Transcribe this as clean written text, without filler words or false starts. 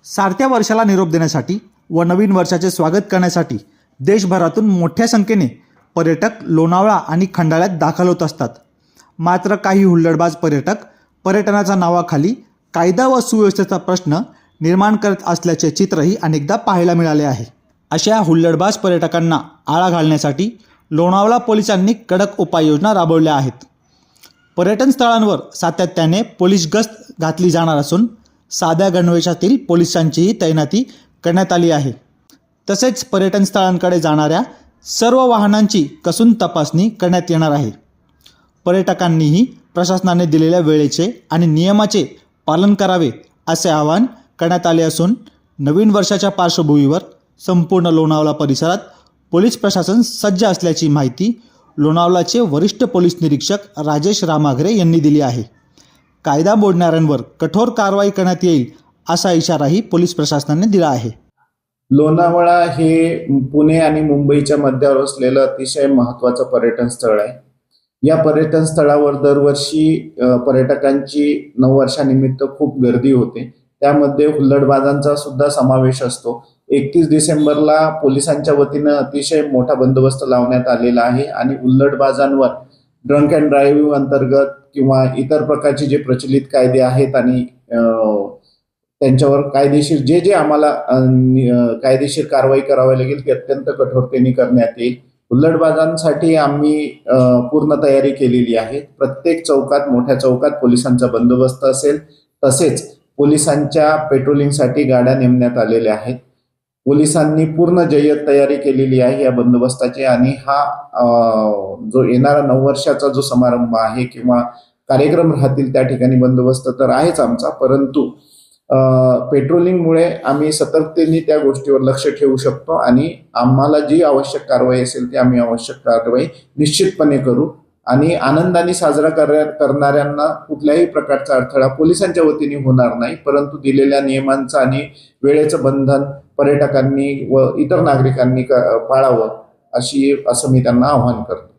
सारत्या वर्षाला निरोप देण्यासाठी व नवीन वर्षाचे स्वागत करण्यासाठी देशभरातून मोठ्या संख्येने पर्यटक लोणावळा आणि खंडाळ्यात दाखल होत असतात। मात्र काही हुल्लडबाज पर्यटक पर्यटनाच्या नावाखाली कायदा व सुव्यवस्थेचा प्रश्न निर्माण करत असल्याचे चित्रही अनेकदा पाहायला मिळाले आहे। अशा हुल्लडबाज पर्यटकांना आळा घालण्यासाठी लोणावळा पोलिसांनी कडक उपाययोजना राबवल्या आहेत। पर्यटन स्थळांवर सातत्याने पोलीस गस्त घातली जाणार असून साध्या गणवेशातील पोलिसांचीही तैनाती करण्यात आली आहे। तसेच पर्यटन स्थळांकडे जाणाऱ्या सर्व वाहनांची कसून तपासणी करण्यात येणार आहे। पर्यटकांनीही प्रशासनाने दिलेल्या वेळेचे आणि नियमाचे पालन करावे असे आवाहन करण्यात आले असून नवीन वर्षाच्या पार्श्वभूमीवर संपूर्ण लोणावळा परिसरात पोलीस प्रशासन सज्ज असल्याची माहिती लोणावळाचे वरिष्ठ पोलीस निरीक्षक राजेश रामाघरे यांनी दिली आहे। कायदा मोडणाऱ्यांवर कठोर कारवाई करण्यात येईल असा इशाराही पोलीस प्रशासनाने दिला आहे। लोणावळा हे पुणे आणि मुंबईच्या मध्यावर असलेलं अतिशय महत्त्वाचं पर्यटन स्थळ आहे। या पर्यटन स्थळावर दरवर्षी पर्यटकांची नववर्षानिमित्त खूप गर्दी होते। त्यामध्ये हुल्लडबाजांचा सुद्धा समावेश असतो। 31 डिसेंबरला पोलिसांच्या वतीनं अतिशय मोठा बंदोबस्त लावण्यात आलेला आहे आणि हुल्लडबाजांवर ड्रंक अँड ड्राईव्ह अंतर्गत किंवा इतर प्रकारचे जे प्रचलित कायदे आहेत आणि त्यांच्यावर कायदेशीर जे आम्हाला कायदेशीर कारवाई करावी लागेल ती अत्यंत कठोरतेने करण्यात येईल। हुल्लडबाजांसाठी आम्ही पूर्ण तयारी केलेली आहे। प्रत्येक चौकात मोठ्या चौकात पोलिसांचा बंदोबस्त असेल। तसेच पोलिसांच्या पेट्रोलिंगसाठी गाड्या नेमण्यात आलेल्या आहेत। पोलिसांनी पूर्ण जय्यत तयारी केलेली आहे या बंदोबस्ताची आणि हा जो येणारा नववर्षाचा जो समारंभ आहे किंवा कार्यक्रम राहतील त्या ठिकाणी बंदोबस्त तर आहेच आमचा, परंतु पेट्रोलिंगमुळे आम्ही सतर्कतेने त्या गोष्टीवर लक्ष ठेवू शकतो आणि आम्हाला जी आवश्यक कारवाई असेल ती आम्ही आवश्यक कारवाई निश्चितपणे करू आणि आनंदाने साजरा करणाऱ्यांना कुठल्याही प्रकारचा अडथळा पोलिसांच्या वतीने होणार नाही, परंतु दिलेल्या नियमांचं आणि वेळेचं बंधन पर्यटकांनी व इतर नागरिकांनी पाळावं असं मी त्यांना आवाहन करतो।